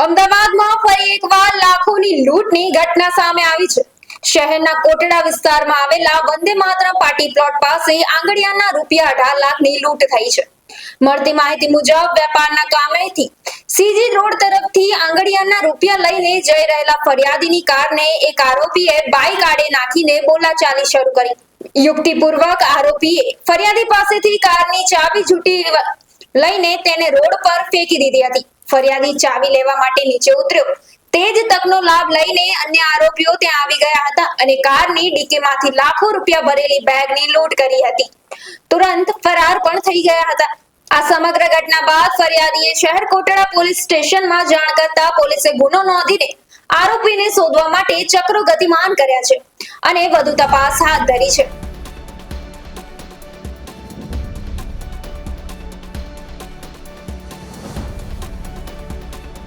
અમદાવાદમાં ફરી એકવાર લાખોની લૂંટની ઘટના સામે આવી છે। શહેરના કોટડા વિસ્તારમાં આવેલા વંદે માતરમ પાર્ટી પ્લોટ પાસે આંગડિયાના રૂપિયા 18 લાખની લૂંટ થઈ છે। મળતી માહિતી મુજબ વેપારના કામેથી સીજી રોડ તરફથી આંગડિયાના રૂપિયા લઈને જઈ રહેલા ફરિયાદીની કારને એક આરોપીએ બાઇક આડે નાખીને બોલાચાલી શરૂ કરી। યુક્તિપૂર્વક આરોપીએ ફરિયાદી પાસેથી કારની ચાવી ઝૂંટી લઈને તેને રોડ પર ફેંકી દીધી હતી। ફરિયાદી ચાવી લેવા માટે નીચે ઉતર્યો તે જ તકનો લાભ લઈને અન્ય આરોપીઓ ત્યાં આવી ગયા હતા અને કારની ડીકીમાંથી લાખો રૂપિયા ભરેલી બેગની લૂંટ કરી હતી। તુરંત ફરાર પણ થઈ ગયા હતા। આ સમગ્ર ઘટના બાદ ફરિયાદીએ શહેર કોટડા પોલીસ સ્ટેશનમાં જાણ કરતા પોલીસે ગુનો નોંધીને આરોપીને શોધવા માટે ચક્રો ગતિમાન કર્યા છે અને વધુ તપાસ હાથ ધરી છે।